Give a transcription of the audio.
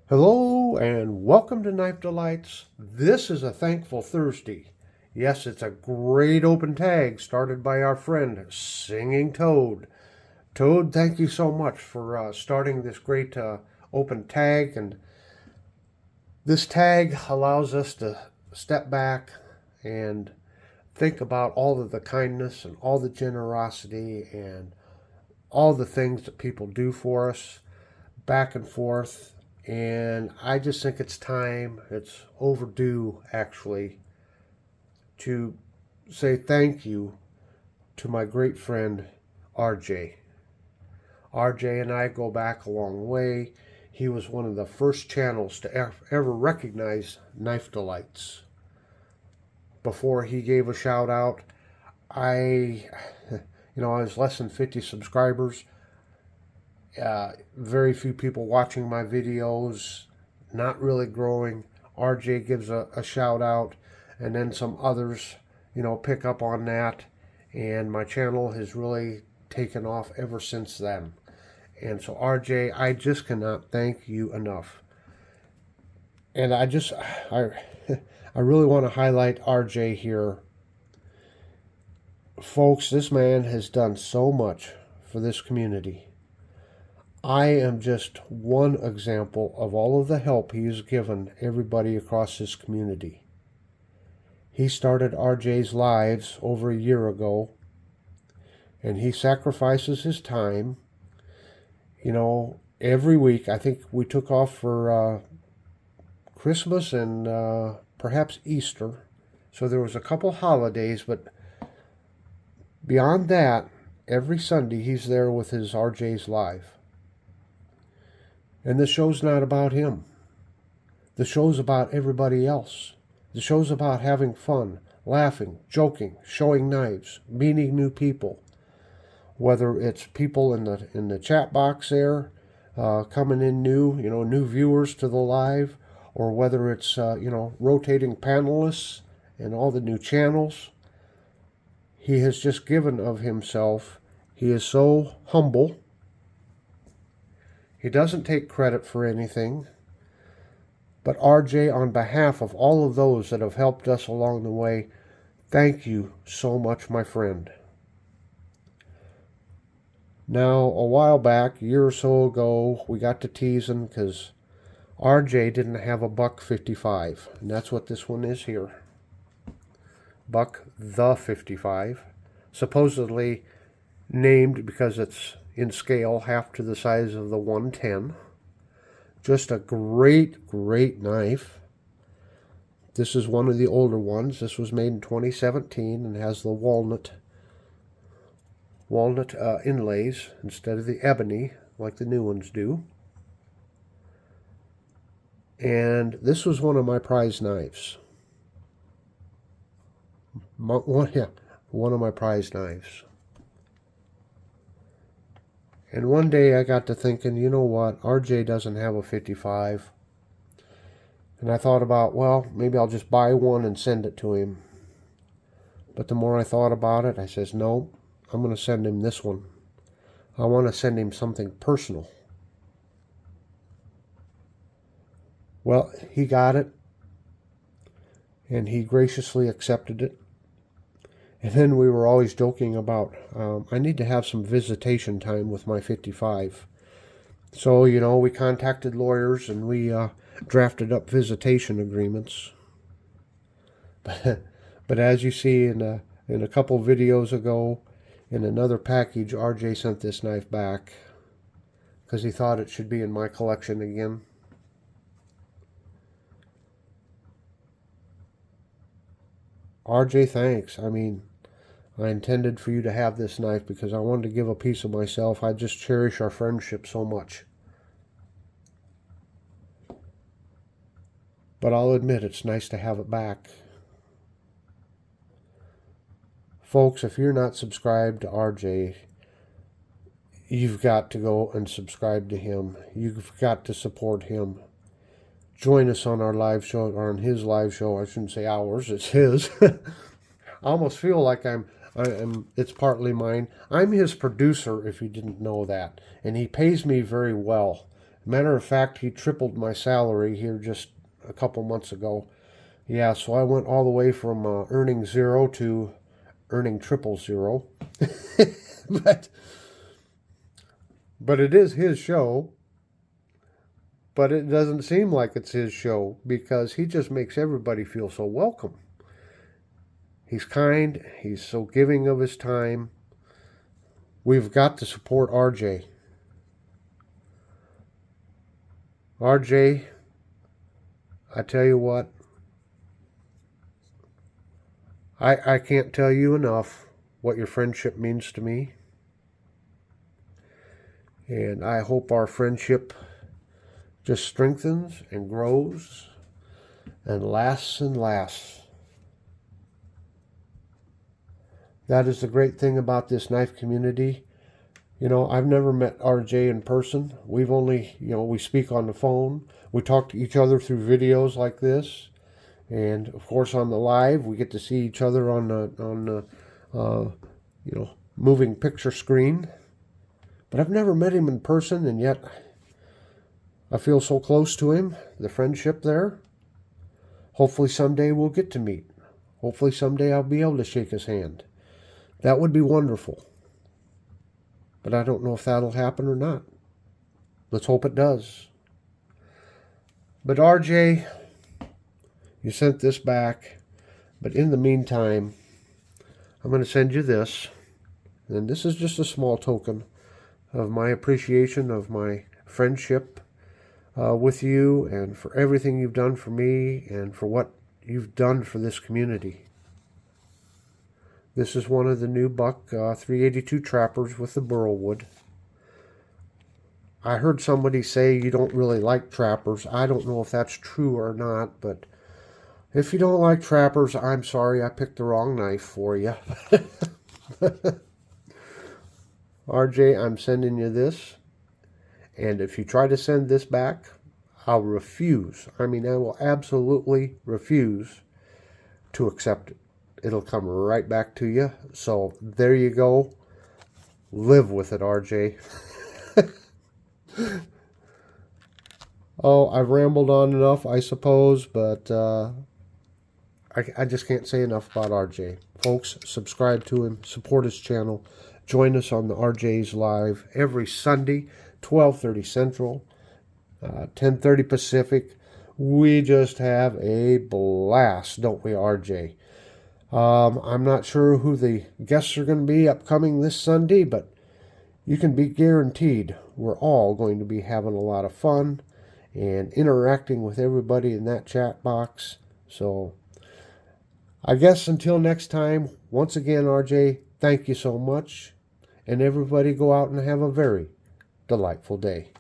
Hello and welcome to Knife Delights. This is a Thankful Thursday. Yes, it's a great open tag started by our friend Singing Toad. Toad, thank you so much for starting this great open tag. And this tag allows us to step back and think about all of the kindness and all the generosity and all the things that people do for us back and forth. And I just think it's time, it's overdue actually, to say thank you to my great friend RJ. RJ and I go back a long way. He was one of the first channels to ever recognize Knife Delights. Before he gave a shout out, I, I was less than 50 subscribers. Very few people watching my videos, not really growing. RJ gives a shout out, and then some others, pick up on that. And my channel has really taken off ever since then. And so, RJ, I just cannot thank you enough. And I I really want to highlight RJ here. Folks, this man has done so much for this community. I am just one example of all of the help he has given everybody across this community. He started RJ's Lives over a year ago, and he sacrifices his time. Every week, I think we took off for Christmas and perhaps Easter. So there was a couple holidays, but beyond that, every Sunday he's there with his RJ's Live. And the show's not about him. The show's about everybody else. The show's about having fun, laughing, joking, showing knives, meeting new people. Whether it's people in the chat box there, coming in new viewers to the live, or whether it's rotating panelists and all the new channels. He has just given of himself. He is so humble. He doesn't take credit for anything. But RJ, on behalf of all of those that have helped us along the way, thank you so much, my friend. Now, a while back, a year or so ago, we got to teasing because RJ didn't have a Buck 55, and that's what this one is here. Buck the 55, supposedly named because it's in scale half to the size of the 110. Just a great, great knife. This is one of the older ones. This was made in 2017 and has the walnut inlays instead of the ebony like the new ones do. And this was one of my prize knives. One of my prize knives. And one day I got to thinking, you know what, RJ doesn't have a 55. And I thought about, well, maybe I'll just buy one and send it to him. But the more I thought about it, I says, no, I'm going to send him this one. I want to send him something personal. Well, he got it, and he graciously accepted it. And then we were always joking about, I need to have some visitation time with my 55. So, we contacted lawyers and we drafted up visitation agreements. But as you see in a couple videos ago, in another package, RJ sent this knife back because he thought it should be in my collection again. RJ, thanks. I intended for you to have this knife because I wanted to give a piece of myself. I just cherish our friendship so much. But I'll admit it's nice to have it back. Folks, if you're not subscribed to RJ, you've got to go and subscribe to him. You've got to support him. Join us on our live show, or on his live show. I shouldn't say ours, it's his. I almost feel like it's partly mine. I'm his producer, if you didn't know that. And he pays me very well. Matter of fact, he tripled my salary here just a couple months ago. Yeah, so I went all the way from earning zero to earning triple zero. but but it is his show. But it doesn't seem like it's his show because he just makes everybody feel so welcome. He's kind. He's so giving of his time. We've got to support RJ. RJ, I tell you what, I can't tell you enough what your friendship means to me. And I hope our friendship just strengthens and grows and lasts and lasts. That is the great thing about this knife community. You know, I've never met RJ in person. We've only, we speak on the phone. We talk to each other through videos like this. And, of course, on the live, we get to see each other on the moving picture screen. But I've never met him in person, and yet I feel so close to him, the friendship there. Hopefully someday we'll get to meet. Hopefully someday I'll be able to shake his hand. That would be wonderful. But I don't know if that'll happen or not. Let's hope it does. But RJ, you sent this back. But in the meantime, I'm going to send you this. And this is just a small token of my appreciation of my friendship with you and for everything you've done for me and for what you've done for this community. This is one of the new Buck 382 trappers with the burlwood. I heard somebody say you don't really like trappers. I don't know if that's true or not, but if you don't like trappers, I'm sorry, I picked the wrong knife for you. RJ, I'm sending you this. And if you try to send this back, I'll refuse. I mean, I will absolutely refuse to accept it. It'll come right back to you. So there you go. Live with it, RJ. Oh, I've rambled on enough, I suppose, but I just can't say enough about RJ. Folks, subscribe to him, support his channel. Join us on the RJ's Live every Sunday, 12:30 Central, 10:30 Pacific. We just have a blast, don't we, RJ? I'm not sure who the guests are going to be upcoming this Sunday, but you can be guaranteed we're all going to be having a lot of fun and interacting with everybody in that chat box. So I guess until next time, once again, RJ, thank you so much. And everybody go out and have a very delightful day.